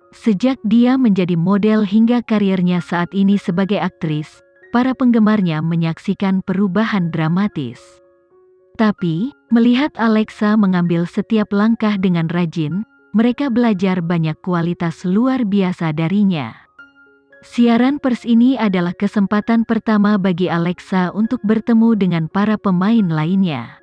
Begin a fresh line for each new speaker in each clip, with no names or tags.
Sejak dia menjadi model hingga karirnya saat ini sebagai aktris, para penggemarnya menyaksikan perubahan dramatis. Tapi, melihat Alexa mengambil setiap langkah dengan rajin, mereka belajar banyak kualitas luar biasa darinya. Siaran pers ini adalah kesempatan pertama bagi Alexa untuk bertemu dengan para pemain lainnya.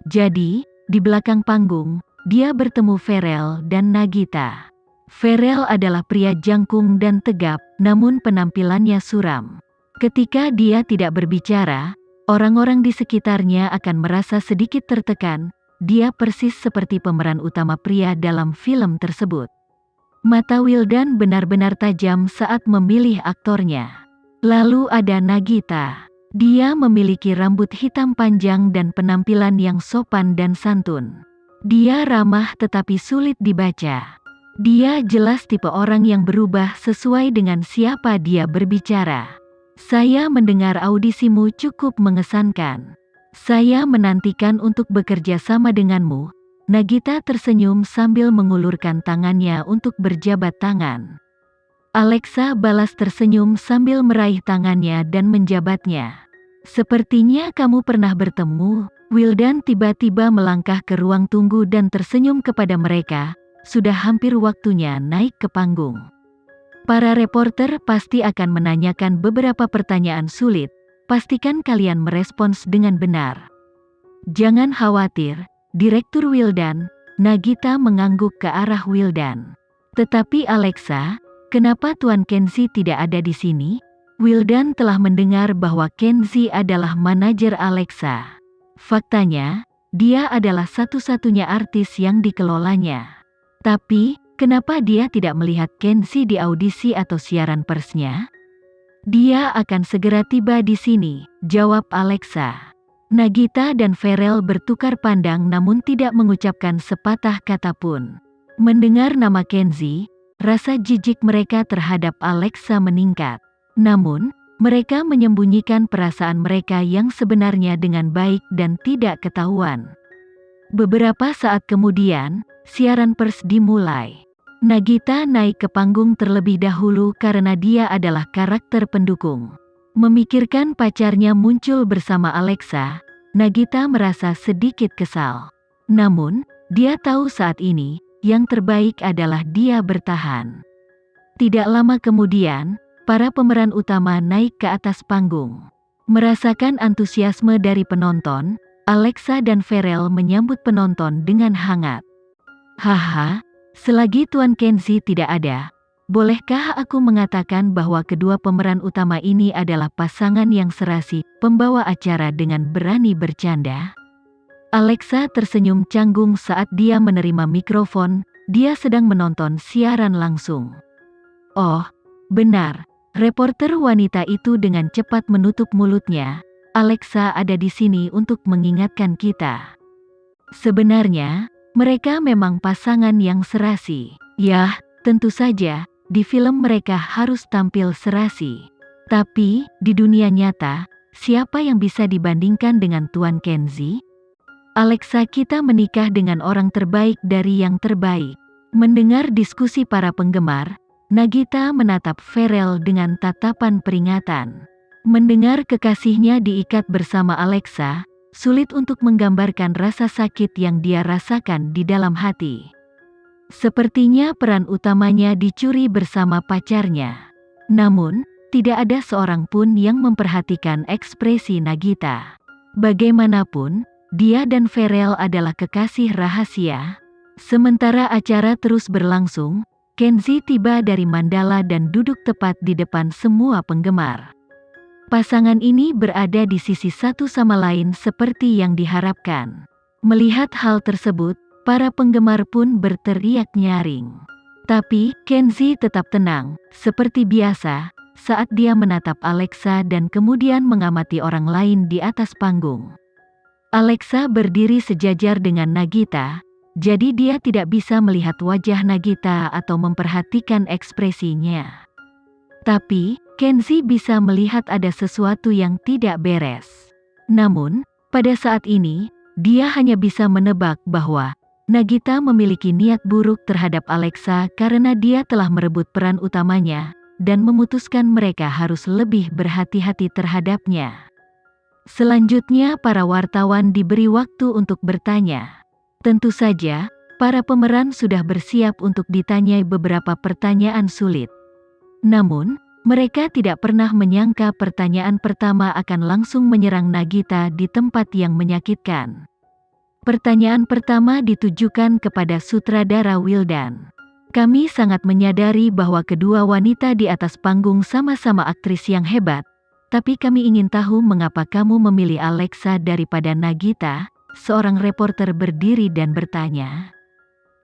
Jadi, di belakang panggung, dia bertemu Pharrell dan Nagita. Pharrell adalah pria jangkung dan tegap, namun penampilannya suram. Ketika dia tidak berbicara, orang-orang di sekitarnya akan merasa sedikit tertekan. Dia persis seperti pemeran utama pria dalam film tersebut. Mata Wildan benar-benar tajam saat memilih aktornya. Lalu ada Nagita. Dia memiliki rambut hitam panjang dan penampilan yang sopan dan santun. Dia ramah tetapi sulit dibaca. Dia jelas tipe orang yang berubah sesuai dengan siapa dia berbicara. Saya mendengar audisimu cukup mengesankan. Saya menantikan untuk bekerja sama denganmu. Nagita tersenyum sambil mengulurkan tangannya untuk berjabat tangan. Alexa balas tersenyum sambil meraih tangannya dan menjabatnya. Sepertinya kamu pernah bertemu. Wildan tiba-tiba melangkah ke ruang tunggu dan tersenyum kepada mereka. Sudah hampir waktunya naik ke panggung. Para reporter pasti akan menanyakan beberapa pertanyaan sulit. Pastikan kalian merespons dengan benar. Jangan khawatir, Direktur Wildan. Nagita mengangguk ke arah Wildan. Tetapi Alexa, kenapa Tuan Kenzie tidak ada di sini? Wildan telah mendengar bahwa Kenzie adalah manajer Alexa. Faktanya, dia adalah satu-satunya artis yang dikelolanya. Tapi, kenapa dia tidak melihat Kenzie di audisi atau siaran persnya? Dia akan segera tiba di sini, jawab Alexa. Nagita dan Pharrell bertukar pandang namun tidak mengucapkan sepatah kata pun. Mendengar nama Kenzie, rasa jijik mereka terhadap Alexa meningkat. Namun, mereka menyembunyikan perasaan mereka yang sebenarnya dengan baik dan tidak ketahuan. Beberapa saat kemudian, siaran pers dimulai. Nagita naik ke panggung terlebih dahulu karena dia adalah karakter pendukung. Memikirkan pacarnya muncul bersama Alexa, Nagita merasa sedikit kesal. Namun, dia tahu saat ini, yang terbaik adalah dia bertahan. Tidak lama kemudian, para pemeran utama naik ke atas panggung. Merasakan antusiasme dari penonton, Alexa dan Pharrell menyambut penonton dengan hangat. Haha, selagi Tuan Kenzie tidak ada, bolehkah aku mengatakan bahwa kedua pemeran utama ini adalah pasangan yang serasi, pembawa acara dengan berani bercanda? Alexa tersenyum canggung saat dia menerima mikrofon, dia sedang menonton siaran langsung. Oh, benar, reporter wanita itu dengan cepat menutup mulutnya. Alexa ada di sini untuk mengingatkan kita. Sebenarnya, mereka memang pasangan yang serasi. Yah, tentu saja, di film mereka harus tampil serasi. Tapi, di dunia nyata, siapa yang bisa dibandingkan dengan Tuan Kenzie? Alexa, kita menikah dengan orang terbaik dari yang terbaik. Mendengar diskusi para penggemar, Nagita menatap Pharrell dengan tatapan peringatan. Mendengar kekasihnya diikat bersama Alexa, sulit untuk menggambarkan rasa sakit yang dia rasakan di dalam hati. Sepertinya peran utamanya dicuri bersama pacarnya. Namun, tidak ada seorang pun yang memperhatikan ekspresi Nagita. Bagaimanapun, dia dan Pharrell adalah kekasih rahasia. Sementara acara terus berlangsung, Kenzie tiba dari Mandala dan duduk tepat di depan semua penggemar. Pasangan ini berada di sisi satu sama lain seperti yang diharapkan. Melihat hal tersebut, para penggemar pun berteriak nyaring. Tapi, Kenzie tetap tenang, seperti biasa, saat dia menatap Alexa dan kemudian mengamati orang lain di atas panggung. Alexa berdiri sejajar dengan Nagita, jadi dia tidak bisa melihat wajah Nagita atau memperhatikan ekspresinya. Tapi, Kenzie bisa melihat ada sesuatu yang tidak beres. Namun, pada saat ini, dia hanya bisa menebak bahwa Nagita memiliki niat buruk terhadap Alexa karena dia telah merebut peran utamanya, dan memutuskan mereka harus lebih berhati-hati terhadapnya. Selanjutnya para wartawan diberi waktu untuk bertanya. Tentu saja, para pemeran sudah bersiap untuk ditanyai beberapa pertanyaan sulit. Namun, mereka tidak pernah menyangka pertanyaan pertama akan langsung menyerang Nagita di tempat yang menyakitkan. Pertanyaan pertama ditujukan kepada sutradara Wildan. Kami sangat menyadari bahwa kedua wanita di atas panggung sama-sama aktris yang hebat, tapi kami ingin tahu mengapa kamu memilih Alexa daripada Nagita. Seorang reporter berdiri dan bertanya.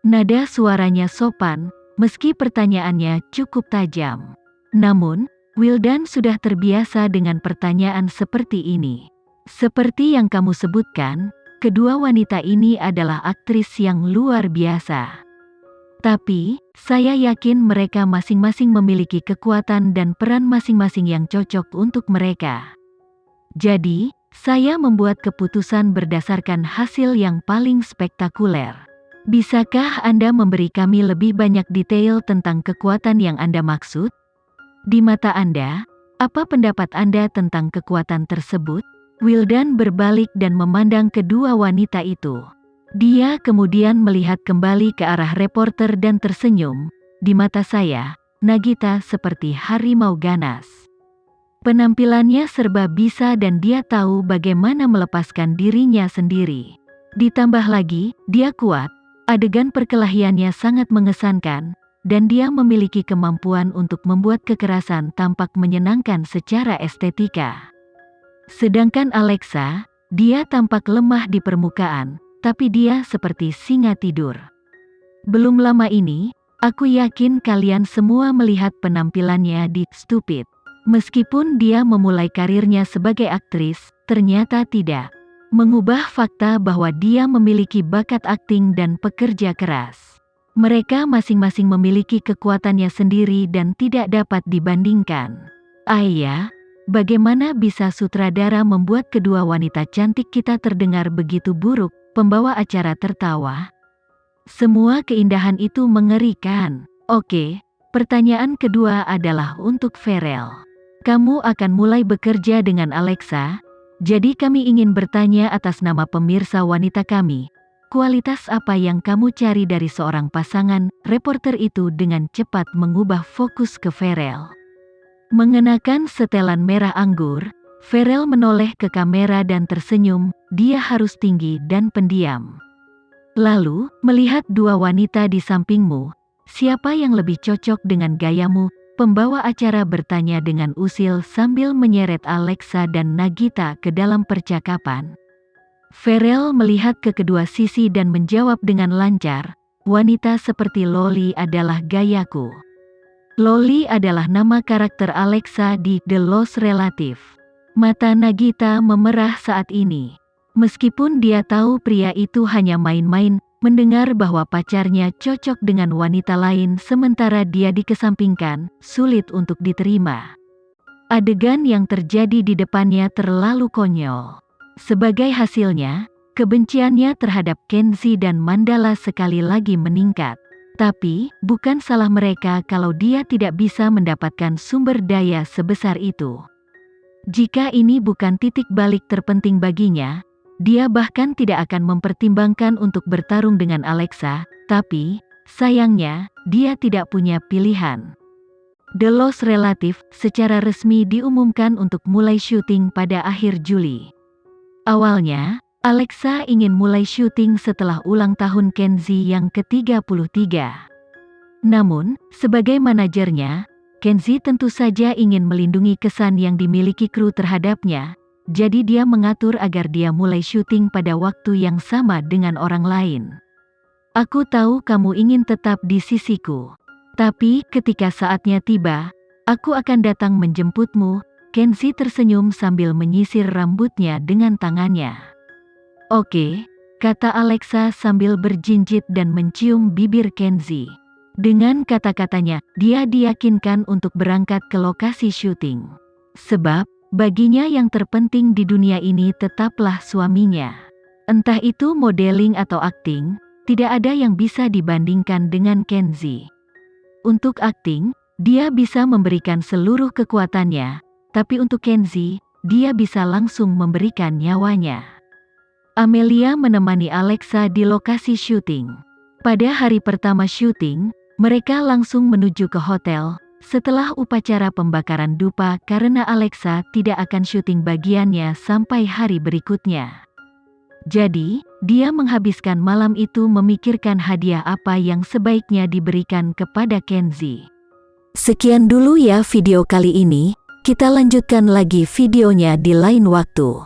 Nada suaranya sopan, meski pertanyaannya cukup tajam. Namun, Wildan sudah terbiasa dengan pertanyaan seperti ini. Seperti yang kamu sebutkan, kedua wanita ini adalah aktris yang luar biasa. Tapi, saya yakin mereka masing-masing memiliki kekuatan dan peran masing-masing yang cocok untuk mereka. Jadi, saya membuat keputusan berdasarkan hasil yang paling spektakuler. Bisakah Anda memberi kami lebih banyak detail tentang kekuatan yang Anda maksud? Di mata Anda, apa pendapat Anda tentang kekuatan tersebut? Wildan berbalik dan memandang kedua wanita itu. Dia kemudian melihat kembali ke arah reporter dan tersenyum. Di mata saya, Nagita seperti harimau ganas. Penampilannya serba bisa dan dia tahu bagaimana melepaskan dirinya sendiri. Ditambah lagi, dia kuat, adegan perkelahiannya sangat mengesankan, dan dia memiliki kemampuan untuk membuat kekerasan tampak menyenangkan secara estetika. Sedangkan Alexa, dia tampak lemah di permukaan, tapi dia seperti singa tidur. Belum lama ini, aku yakin kalian semua melihat penampilannya di Stupid. Meskipun dia memulai karirnya sebagai aktris, ternyata tidak mengubah fakta bahwa dia memiliki bakat akting dan pekerja keras. Mereka masing-masing memiliki kekuatannya sendiri dan tidak dapat dibandingkan. Ayah, bagaimana bisa sutradara membuat kedua wanita cantik kita terdengar begitu buruk? Pembawa acara tertawa. Semua keindahan itu mengerikan. Oke, pertanyaan kedua adalah untuk Farrell. Kamu akan mulai bekerja dengan Alexa, jadi kami ingin bertanya atas nama pemirsa wanita kami. Kualitas apa yang kamu cari dari seorang pasangan? Reporter itu dengan cepat mengubah fokus ke Farrell. Mengenakan setelan merah anggur, Farrell menoleh ke kamera dan tersenyum. Dia harus tinggi dan pendiam. Lalu, melihat dua wanita di sampingmu, siapa yang lebih cocok dengan gayamu? Pembawa acara bertanya dengan usil sambil menyeret Alexa dan Nagita ke dalam percakapan. Farrell melihat ke kedua sisi dan menjawab dengan lancar, wanita seperti Loli adalah gayaku. Loli adalah nama karakter Alexa di The Lost Relative. Mata Nagita memerah saat ini. Meskipun dia tahu pria itu hanya main-main, mendengar bahwa pacarnya cocok dengan wanita lain sementara dia dikesampingkan, sulit untuk diterima. Adegan yang terjadi di depannya terlalu konyol. Sebagai hasilnya, kebenciannya terhadap Kenzie dan Mandala sekali lagi meningkat. Tapi, bukan salah mereka kalau dia tidak bisa mendapatkan sumber daya sebesar itu. Jika ini bukan titik balik terpenting baginya, dia bahkan tidak akan mempertimbangkan untuk bertarung dengan Alexa, tapi, sayangnya, dia tidak punya pilihan. The Lost Relative secara resmi diumumkan untuk mulai syuting pada akhir Juli. Awalnya, Alexa ingin mulai syuting setelah ulang tahun Kenzie yang ke-33. Namun, sebagai manajernya, Kenzie tentu saja ingin melindungi kesan yang dimiliki kru terhadapnya, jadi dia mengatur agar dia mulai syuting pada waktu yang sama dengan orang lain. Aku tahu kamu ingin tetap di sisiku. Tapi ketika saatnya tiba, aku akan datang menjemputmu. Kenzie tersenyum sambil menyisir rambutnya dengan tangannya. Oke, kata Alexa sambil berjinjit dan mencium bibir Kenzie. Dengan kata-katanya, dia diyakinkan untuk berangkat ke lokasi syuting. Sebab, baginya yang terpenting di dunia ini tetaplah suaminya. Entah itu modeling atau akting, tidak ada yang bisa dibandingkan dengan Kenzi. Untuk akting, dia bisa memberikan seluruh kekuatannya, tapi untuk Kenzi, dia bisa langsung memberikan nyawanya. Amelia menemani Alexa di lokasi syuting. Pada hari pertama syuting, mereka langsung menuju ke hotel, setelah upacara pembakaran dupa karena Alexa tidak akan syuting bagiannya sampai hari berikutnya. Jadi, dia menghabiskan malam itu memikirkan hadiah apa yang sebaiknya diberikan kepada Kenzi. Sekian dulu ya video kali ini, kita lanjutkan lagi videonya di lain waktu.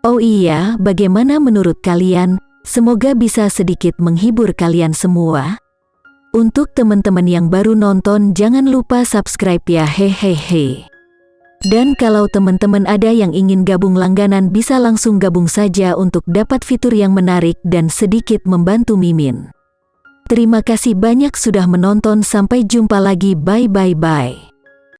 Oh iya, bagaimana menurut kalian? Semoga bisa sedikit menghibur kalian semua. Untuk teman-teman yang baru nonton, jangan lupa subscribe ya, hehehe. Dan kalau teman-teman ada yang ingin gabung langganan, bisa langsung gabung saja untuk dapat fitur yang menarik dan sedikit membantu Mimin. Terima kasih banyak sudah menonton, sampai jumpa lagi, bye bye bye.